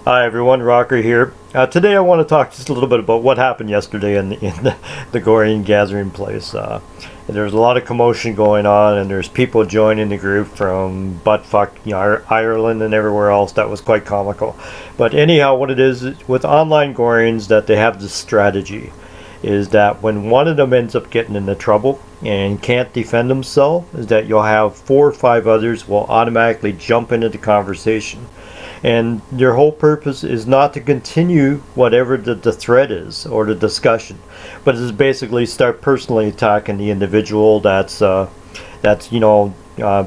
Hi everyone, Rocker here. Today I want to talk just a little bit about what happened yesterday in the Gorian gathering place. There's a lot of commotion going on, and there's people joining the group from buttfuck, Ireland and everywhere else. That was quite comical. But anyhow, what it is with online Gorians, that they have this strategy, is that when one of them ends up getting into trouble and can't defend himself, is that you'll have 4 or 5 others will automatically jump into the conversation. And their whole purpose is not to continue whatever the threat is or the discussion, but is basically start personally attacking the individual that's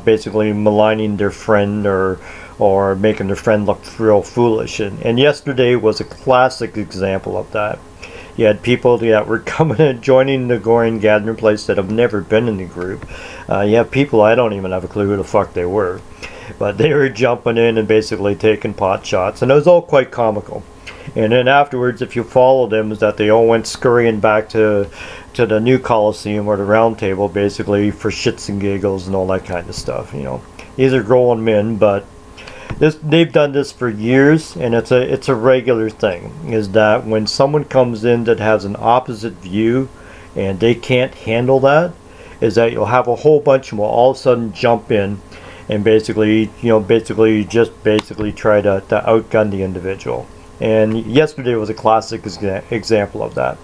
basically maligning their friend or making their friend look real foolish. And yesterday was a classic example of that. You had people that were coming and joining the Gorian gathering place that have never been in the group. You have people I don't even have a clue who the fuck they were. But they were jumping in and basically taking pot shots, and it was all quite comical. And then afterwards, if you follow them, is that they all went scurrying back to the new Coliseum or the Round Table, basically for shits and giggles and all that kind of stuff. These are grown men, but they've done this for years, and it's a regular thing. Is that when someone comes in that has an opposite view, and they can't handle that, is that you'll have a whole bunch of them will all of a sudden jump in and basically try to outgun the individual. And yesterday was a classic example of that.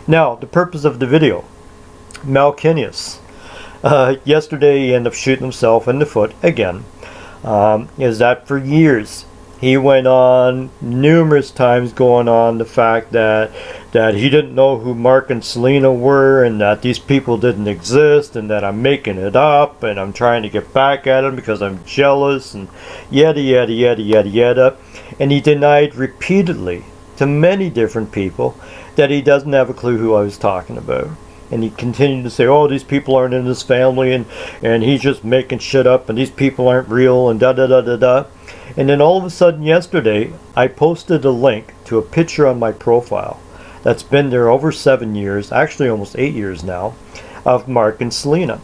Now, the purpose of the video. Malkinius. Yesterday he ended up shooting himself in the foot again. Is that for years he went on numerous times going on the fact that he didn't know who Mark and Selena were, and that these people didn't exist, and that I'm making it up, and I'm trying to get back at him because I'm jealous, and yada yada yada yada yada. And he denied repeatedly to many different people that he doesn't have a clue who I was talking about. And he continued to say, oh, these people aren't in his family, and he's just making shit up, and these people aren't real, and da da da da da. And then all of a sudden yesterday, I posted a link to a picture on my profile that's been there over 7 years, actually almost 8 years now, of Mark and Selena.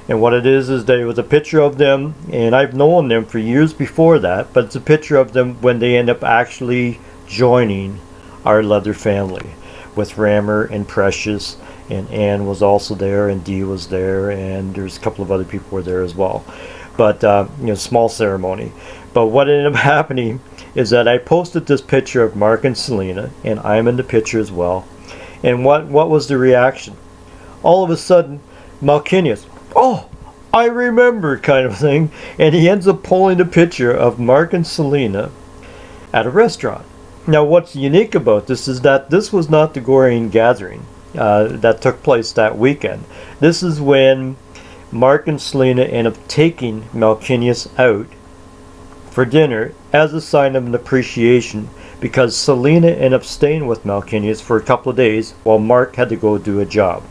And what it is that it was a picture of them, and I've known them for years before that, but it's a picture of them when they end up actually joining our leather family, with Rammer and Precious, and Anne was also there, and Dee was there, and there's a couple of other people were there as well. But small ceremony. But what ended up happening is that I posted this picture of Mark and Selena, and I'm in the picture as well. And what was the reaction? All of a sudden, Malkinius, oh, I remember, kind of thing. And he ends up pulling a picture of Mark and Selena at a restaurant. Now, what's unique about this is that this was not the Gorian gathering that took place that weekend. This is when Mark and Selena end up taking Malkinius out for dinner as a sign of an appreciation, because Selena ended up staying with Malkinius for a couple of days while Mark had to go do a job.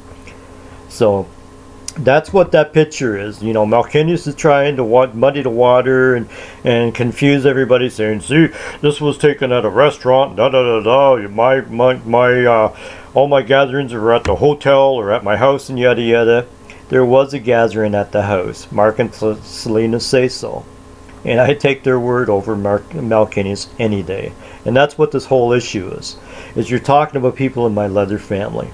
So that's what that picture is. Malkinius is trying to muddy the water and confuse everybody, saying, see, this was taken at a restaurant, da da da da, my all my gatherings are at the hotel or at my house, and yada yada. There was a gathering at the house. Mark and Selena say so. And I take their word over Malkinius any day. And that's what this whole issue is you're talking about people in my leather family.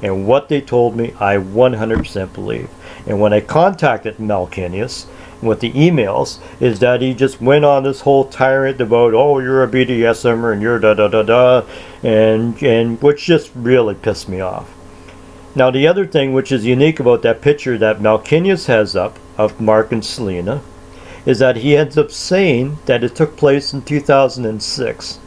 And what they told me, I 100% believe. And when I contacted Malkinius with the emails, is that he just went on this whole tirade about, oh, you're a BDSMer and you're da da da da, and which just really pissed me off. Now, the other thing which is unique about that picture that Malkinius has up of Mark and Selena is that he ends up saying that it took place in 2006.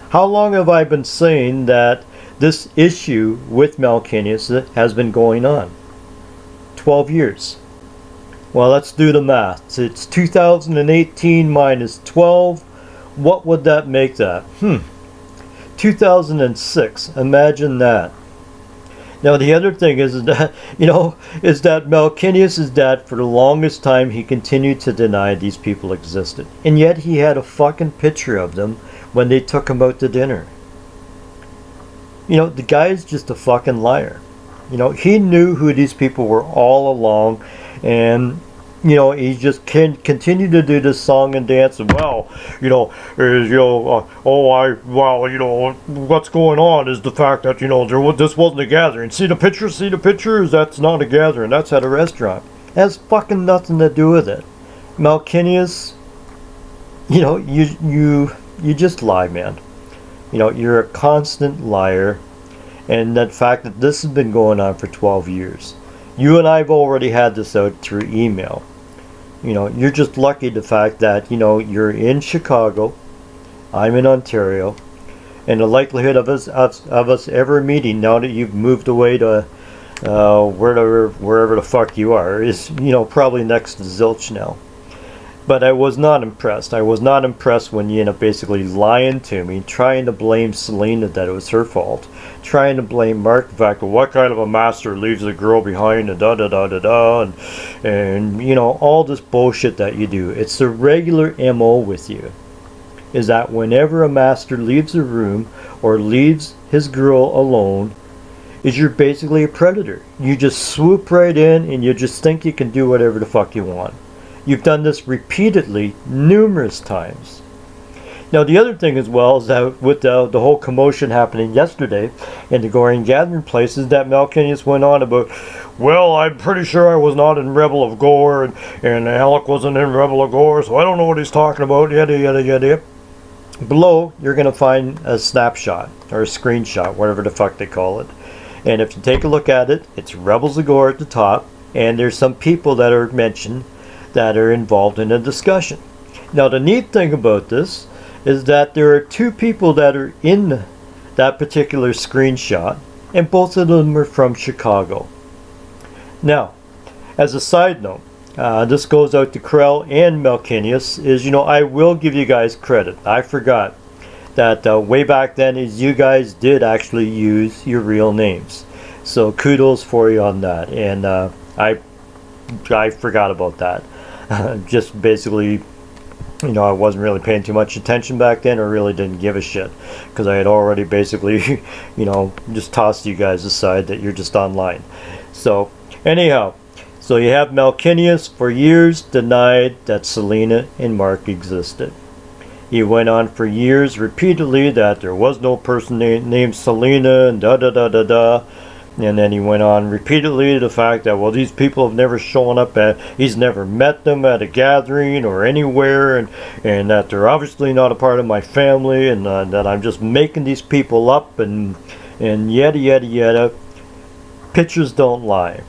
How long have I been saying that this issue with Malkinius has been going on? 12 years. Well, let's do the math. It's 2018 minus 12. What would that make that? 2006. Imagine that. Now, the other thing is that, Malkinius is that for the longest time he continued to deny these people existed. And yet he had a fucking picture of them when they took him out to dinner. The guy's just a fucking liar. He knew who these people were all along, and he just can continue to do this song and dance. And well, what's going on is the fact that this wasn't a gathering. See the pictures. That's not a gathering. That's at a restaurant. It has fucking nothing to do with it. Malkinius, you just lie, man. You're a constant liar, and the fact that this has been going on for 12 years. You and I have already had this out through email. You're just lucky the fact that, you're in Chicago, I'm in Ontario, and the likelihood of us ever meeting now that you've moved away to wherever the fuck you are is, probably next to zilch now. But I was not impressed. I was not impressed when you end up basically lying to me, trying to blame Selena that it was her fault, trying to blame Mark the fact that what kind of a master leaves a girl behind and and all this bullshit that you do. It's the regular MO with you, is that whenever a master leaves a room or leaves his girl alone, is you're basically a predator. You just swoop right in and you just think you can do whatever the fuck you want. You've done this repeatedly, numerous times. Now, the other thing as well is that with the whole commotion happening yesterday in the Gorian gathering places, that Malkinius went on about, well, I'm pretty sure I was not in Rebel of Gor, and Alec wasn't in Rebel of Gor, so I don't know what he's talking about, yada, yada, yada. Below, you're going to find a snapshot, or a screenshot, whatever the fuck they call it. And if you take a look at it, it's Rebels of Gor at the top, and there's some people that are mentioned that are involved in a discussion. Now, the neat thing about this is that there are two people that are in that particular screenshot, and both of them are from Chicago. Now, as a side note, this goes out to Krell and Malkinius, is, I will give you guys credit. I forgot that way back then is you guys did actually use your real names. So kudos for you on that. And I forgot about that. Just basically, I wasn't really paying too much attention back then, or really didn't give a shit, because I had already basically, just tossed you guys aside that you're just online. So, anyhow, so you have Malkinius for years denied that Selena and Mark existed. He went on for years repeatedly that there was no person named Selena and da-da-da-da-da. And then he went on repeatedly the fact that, well, these people have never shown up he's never met them at a gathering or anywhere, and that they're obviously not a part of my family, and that I'm just making these people up, and yada, yada, yada. Pictures don't lie.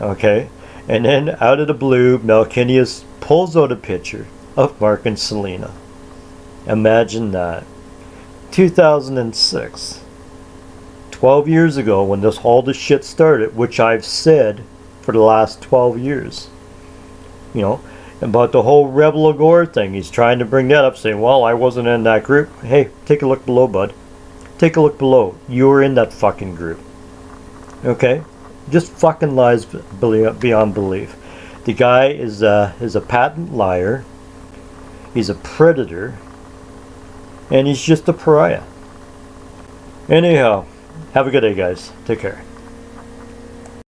Okay? And then out of the blue, Malkinius pulls out a picture of Mark and Selena. Imagine that. 2006. 12 years ago, when all this shit started, which I've said for the last 12 years, about the whole Rebel of Gor thing. He's trying to bring that up, saying, well, I wasn't in that group. Hey, take a look below, bud. Take a look below. You were in that fucking group. Okay? Just fucking lies beyond belief. The guy is a patent liar. He's a predator. And he's just a pariah. Anyhow, have a good day, guys. Take care.